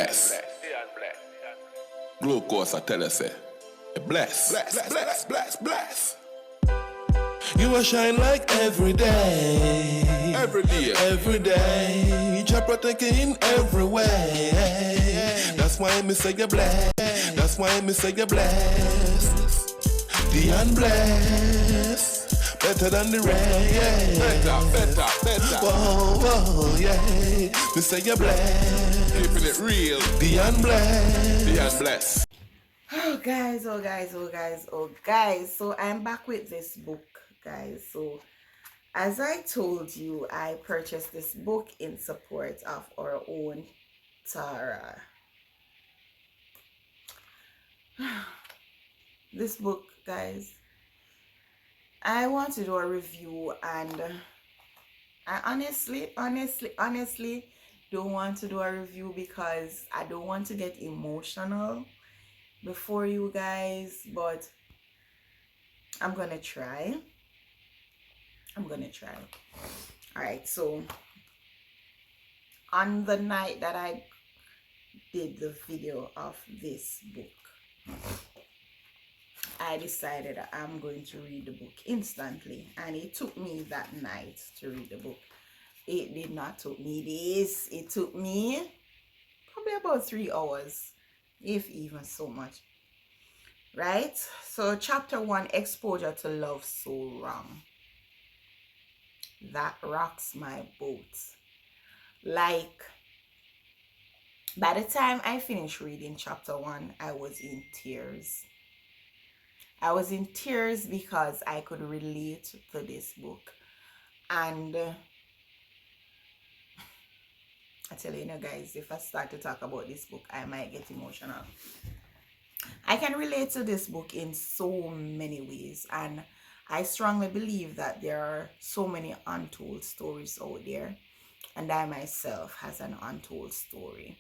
Bless. Glucose, I tell you, say. Bless. Bless. You will shine like every day. Every day. You're protecting every way. That's why me say you're blessed. That's why me say you're blessed. The unblessed. Better than the rain. Better. Whoa, yeah. Me say you're blessed. Keeping it real. The unblessed. Oh guys. So I'm back with this book, guys. So as I told you, I purchased this book in support of our own Tara. This book, guys, I want to do a review, and I honestly don't want to do a review because I don't want to get emotional before you guys, but I'm gonna try. All right, so on the night that I did the video of this book, I decided I'm going to read the book instantly, and it took me that night to read the book. It did not took me days. It took me probably about 3 hours, if even so much. Right? So chapter 1, exposure to love so wrong. That rocks my boat. Like, by the time I finished reading chapter 1, I was in tears. I was in tears because I could relate to this book. And I tell you, guys, if I start to talk about this book, I might get emotional. I can relate to this book in so many ways, and I strongly believe that there are so many untold stories out there, and I myself has an untold story,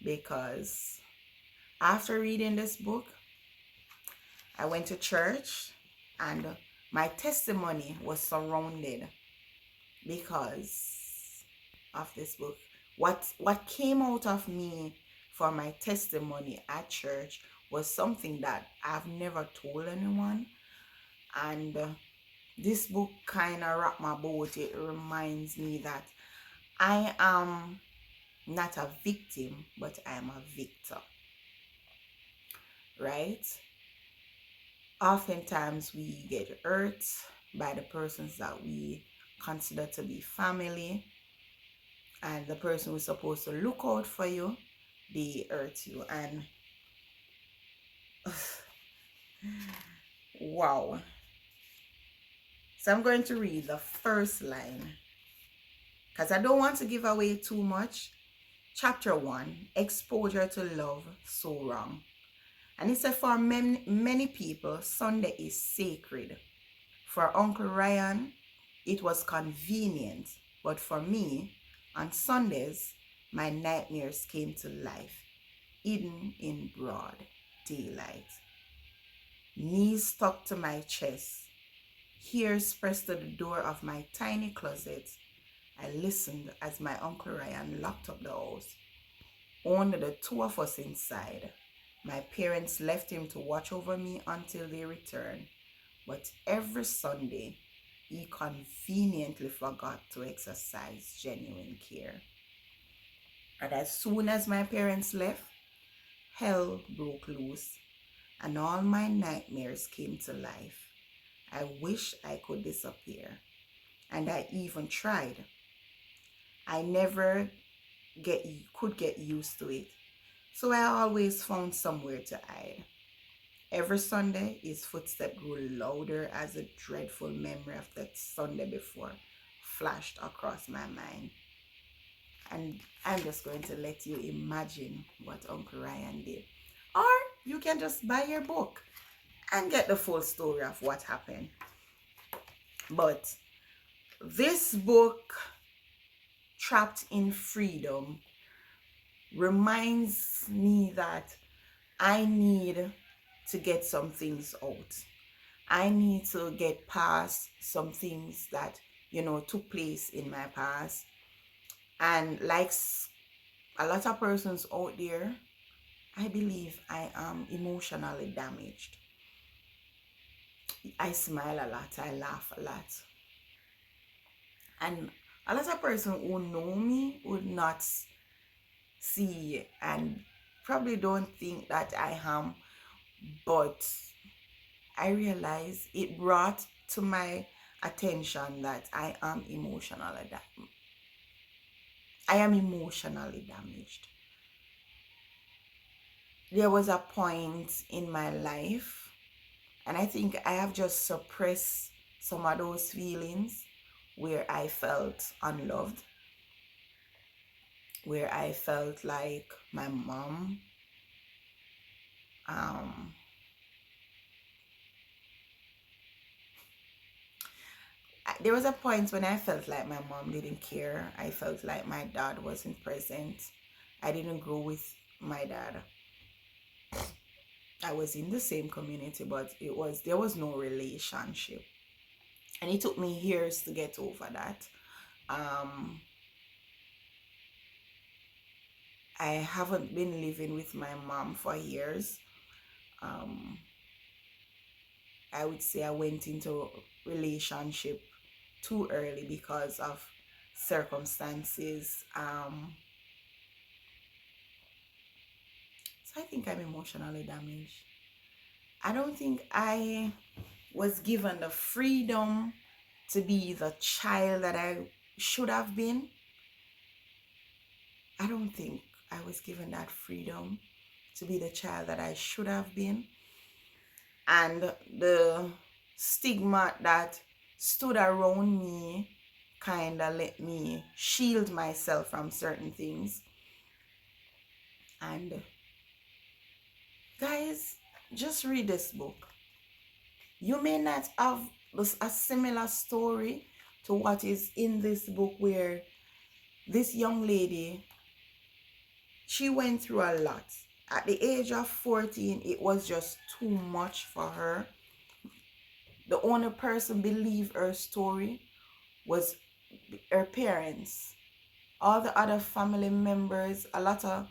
because after reading this book, I went to church and my testimony was surrounded because of this book. What came out of me for my testimony at church was something that I've never told anyone, and this book kind of rocked my boat. It reminds me that I am not a victim, but I am a victor, right? Oftentimes we get hurt by the persons that we consider to be family, and the person who's supposed to look out for you, they hurt you. And wow. So I'm going to read the first line because I don't want to give away too much. Chapter 1, exposure to love so wrong. And it said, for many people, Sunday is sacred. For Uncle Ryan, it was convenient. But for me, on Sundays, my nightmares came to life, hidden in broad daylight. Knees stuck to my chest, ears pressed to the door of my tiny closet. I listened as my Uncle Ryan locked up the house. Only the two of us inside. My parents left him to watch over me until they returned. But every Sunday, he conveniently forgot to exercise genuine care. And as soon as my parents left, hell broke loose and all my nightmares came to life. I wish I could disappear, and I even tried. I never could get used to it, so I always found somewhere to hide. Every Sunday, his footsteps grew louder as a dreadful memory of that Sunday before flashed across my mind. And I'm just going to let you imagine what Uncle Ryan did. Or you can just buy your book and get the full story of what happened. But this book, Trapped in Freedom, reminds me that I need to get some things out. I need to get past some things that, took place in my past. And like a lot of persons out there, I believe I am emotionally damaged. I smile a lot, I laugh a lot. And a lot of persons who know me would not see and probably don't think that I am, but I realize it brought to my attention that I am emotionally damaged. There was a point in my life, and I think I have just suppressed some of those feelings, where I felt unloved, where I felt like my mom there was a point when I felt like my mom didn't care. I felt like my dad wasn't present. I didn't grow with my dad. I was in the same community, but there was no relationship. And it took me years to get over that. I haven't been living with my mom for years. I would say I went into relationship too early because of circumstances. So I think I'm emotionally damaged. I don't think I was given the freedom to be the child that I should have been. I don't think I was given that freedom to be the child that I should have been. And the stigma that stood around me kind of let me shield myself from certain things. And guys, just read this book. You may not have a similar story to what is in this book, where this young lady, she went through a lot. At the age of 14, it was just too much for her. The only person believed her story was her parents. All the other family members, a lot of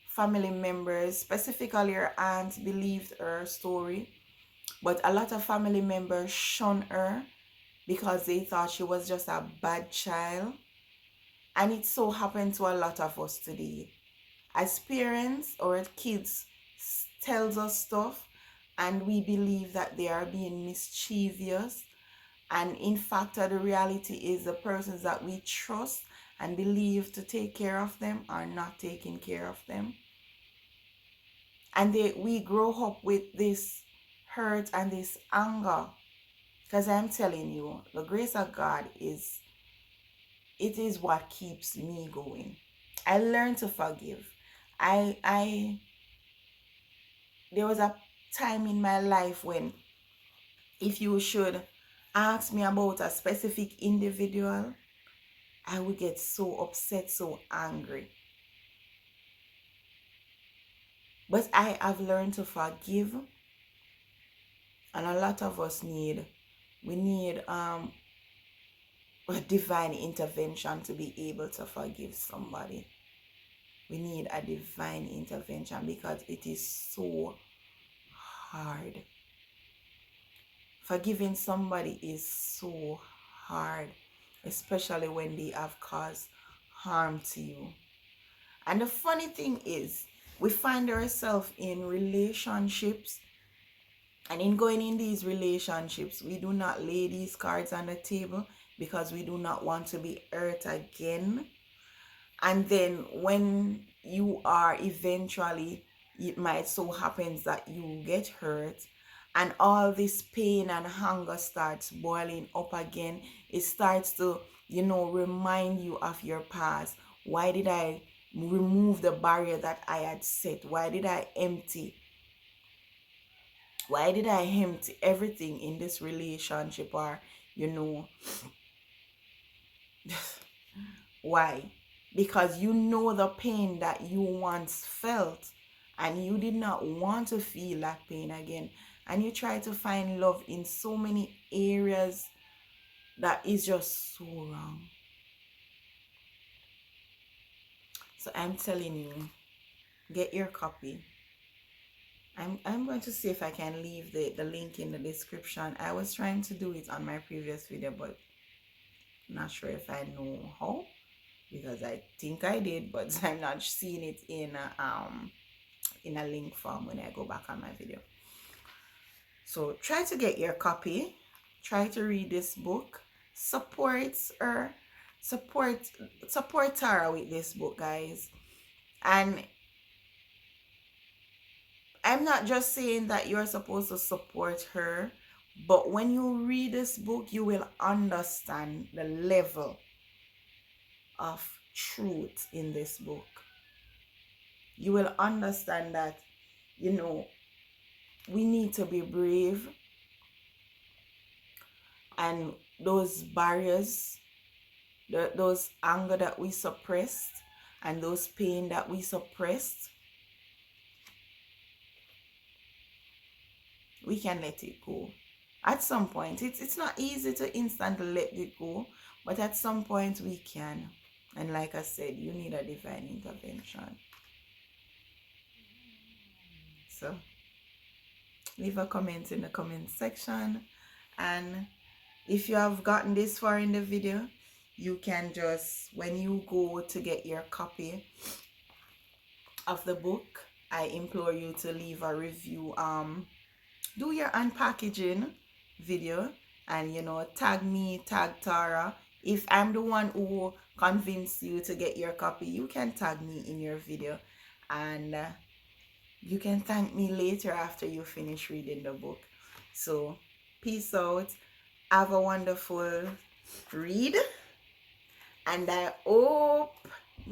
family members, specifically her aunt, believed her story. But a lot of family members shunned her because they thought she was just a bad child. And it so happened to a lot of us today. As parents or kids tells us stuff and we believe that they are being mischievous, and in fact the reality is the persons that we trust and believe to take care of them are not taking care of them. And we grow up with this hurt and this anger, because I'm telling you, the grace of God is what keeps me going. I learned to forgive. There was a time in my life when, if you should ask me about a specific individual, I would get so upset, so angry. But I have learned to forgive, and a lot of us need a divine intervention to be able to forgive somebody. We need a divine intervention because it is so hard. Forgiving somebody is so hard, especially when they have caused harm to you. And the funny thing is, we find ourselves in relationships, and in going in these relationships, we do not lay these cards on the table because we do not want to be hurt again. And then when you are eventually, it might so happens that you get hurt, and all this pain and hunger starts boiling up again. It starts to, remind you of your past. Why did I remove the barrier that I had set? Why did I empty everything in this relationship? Or, why? Because you know the pain that you once felt, and you did not want to feel that pain again. And you try to find love in so many areas that is just so wrong. So I'm telling you, get your copy. I'm going to see if I can leave the link in the description. I was trying to do it on my previous video, but not sure if I know how, because I think I did, but I'm not seeing it in a link form when I go back on my video. So try to get your copy. Try to read this book. Support her. Support Tara with this book, guys. And I'm not just saying that you're supposed to support her, but when you read this book, you will understand the level of truth in this book. You will understand that, you know, we need to be brave, and those barriers, those anger that we suppressed, and those pain that we suppressed, we can let it go. At some point, it's not easy to instantly let it go, but at some point we can. And like I said, you need a divine intervention. So leave a comment in the comment section, and if you have gotten this far in the video, you can just, when you go to get your copy of the book, I implore you to leave a review. Do your unpackaging video, and you know, tag me, tag Tara. If I'm the one who convinced you to get your copy, you can tag me in your video, and you can thank me later after you finish reading the book. So peace out, have a wonderful read, and I hope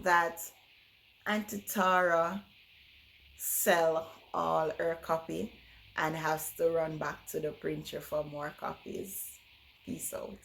that Auntie Tara sell all her copy and has to run back to the printer for more copies. Peace out.